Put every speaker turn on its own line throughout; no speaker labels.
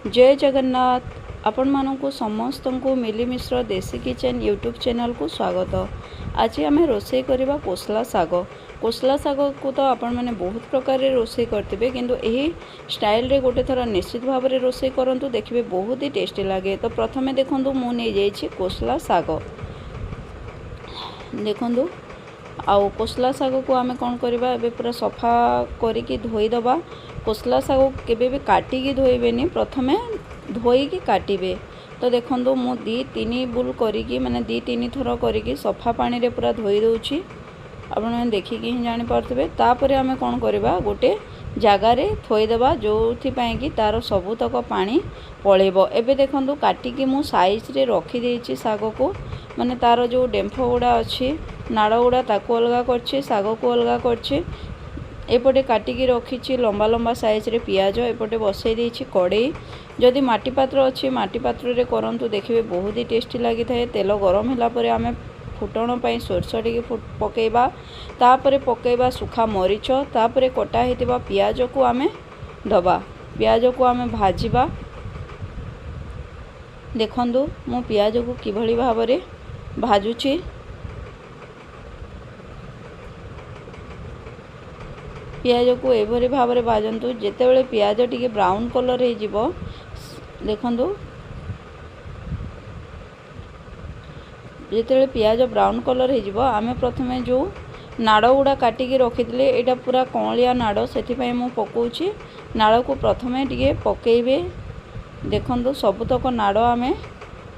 जय जगन्नाथ। आपण मानू समस्त को मिली मिश्र देसी किचन यूट्यूब चैनल को स्वागत। आज आम रोसे करवा कोसला साग। कोसला साग को तो आपण मैंने बहुत प्रकार रोसे करते किंतु यही स्टाइल रे गोटे थर निश्चित भाव में रोसे करंतु देखिए बहुत ही टेस्टी लगे। तो प्रथमे देखूँ मुझे कोसला साग देखूँ आउ कोसला साग को आम कौन करवा ए पूरा सफा करिकी धोईदबा। कोसला साग केबे भी काटिकी धोइबेनी, प्रथमे धोईकी काटिबे। तो देखो मु 2-3 बुल करिकी माने 2-3 थर करिकी सफा पानी रे पूरा धोई दउची। आपण मैंने देखिकी ही जानि पारथिबे। तापरे आमे कोन करबा गोटे जगारे थोईदेबा जोथि पई कि तार सबुतक पानी पळेबो। एबे देखंतु काटिकी मु साइज रे रखी देइची साग को, माने तार जो डेम्फ गुड़ा अच्छी नाड़ गुड़ा ताको अलगा करछि, साग को अलगा करछि। एपटे काटिकी रखी लंबा लंबा साइज रे पियाज एपटे बसई देइछि कड़ई। जदि माटी पात्र अच्छी माटी पात्र रे करंतु देखिबे बहुत ही टेस्टी लागि थाए। तेल गरम होला परे आमे फुटण पई सोरष टिके पकेइबा, तापरे पकेइबा सुखा मरीच, तापरे कटा हेतिबा पियाज को आमे दबा। पियाज को आमे भाजिबा। देखंतु मु पियाज को किभली भाबरे भाजुछि। पियाज को एभरी भाव में भाजतु। जेतेबेले पियाज टिके ब्राउन कलर हो जिवो, देखंतु जेतेबेले पियाज ब्राउन कलर हो जिवो, आमे प्रथमे जो नाड़ गुड़ा काटिकी रखिथिले एटा पूरा कौलिया नाड़, सेथिपई मु पकोउछि। नाड़ को प्रथमे टिके पकेइबे। देखंतु सबुतक नाड़ आमे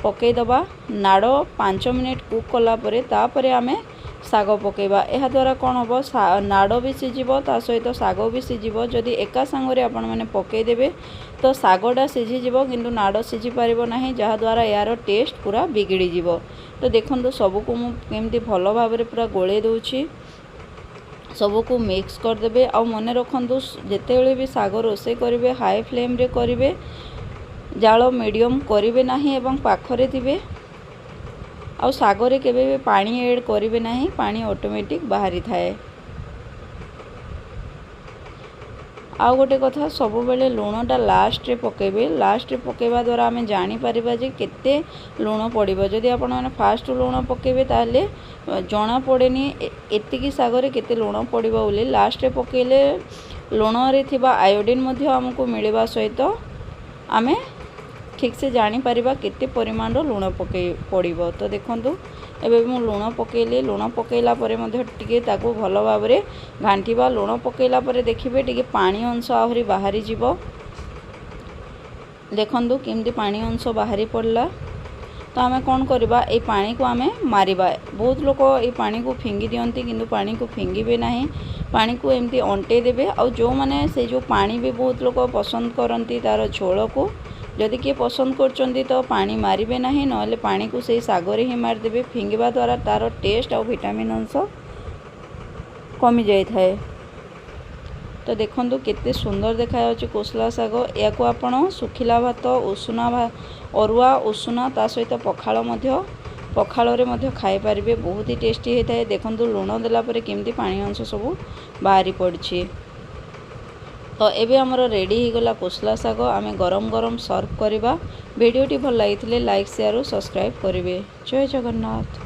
पकेइदबा। नाड़ 5 मिनिट कुक कला परे तापरे आमे साग पकेइबा। एहा द्वारा कौन हम नाड़ भी सीझिबो ता सहित साग भी सीझिबो। जदि एका संगरे आपण माने पकेइ देबे तो सागटा सीझिजिबो किंतु नाड़ सीझी पारिबो नाही, जहा द्वारा यार टेस्ट पूरा बिगिड़ी जिवो। तो देखंतु सबको मु केमती भलो भाबरे पूरा गोळे दउछि। सबको मिक्स कर देबे। आ मने रखंतु जेतेबेले भी साग रोसे करिवे हाई फ्लेम रे करिवे, जाळ मीडियम करिवे नाही एवं पाखरे थिबे। आउ सागरे केबे भी पानी ऐड करिवे नाही, पानी ऑटोमेटिक बाहरी थाए। आउ गोटे कथा सब बेले लुणटा लास्ट रे पकेबे। लास्ट रे पकेबा द्वारा आमे जानि परिबा जे केते लुण पड़िबो। जदि आपण माने फास्ट लुण पकेबे ताले जणा पड़ेनी एतिकी सागरे केते लुण पड़िबो बोली। लास्ट रे पकेले लुण रे थिबा आयोडीन मध्ये हमकु मिलिबा सहित आमे ठीक से जानी परिबा केते परिमाण रो लुण पड़िबो। तो देखंतु एबे मु लुण पकेले। लुण पकेला परे मध्ये टिके ताको भलो भाबरे घांटीबा। लुण पकेला परे देखिबे टिके पानी अंश आहुरी बाहरी जिवो। देखंतु केमती पानी अंश बाहरी पड़ला। तो आमे कोन करबा ए पानी को आमे मारिबा। बहुत लोक ए पानी को फिंगी दियंती किंतु पानी को फिंगीबे नाही, पानी को एमती अंटे देबे। आ जो माने से जो पानी भी बहुत लोक पसंद करंती तार झोल को, जदि किए पसंद करचंदी तो पानी मारिबे नाही, नहले पानी को सही सागरे ही मार देबे। फिंगिबा द्वारा तार टेस्ट और विटामिन अंश कमी जाय थाए। तो देखंतु केते सुंदर देखा जाउछि कोसला साग। या को आपण सुखिला भात उषुना अरुआ उषुना ता सहित पखाळ मध्ये पखाळ रे मध्ये खाइ परिबे। बहुत ही टेस्टी हे थाए। देखंतु लुण देला परे केमती पानी अंश सब बाहरी पड़छि। तो एबे हमर रेडी हो गला कोसला साग। आमे गरम गरम सर्व करबा। वीडियोटी भल लागिथिले लाइक शेयर और सब्सक्राइब करिवे। जय जगन्नाथ।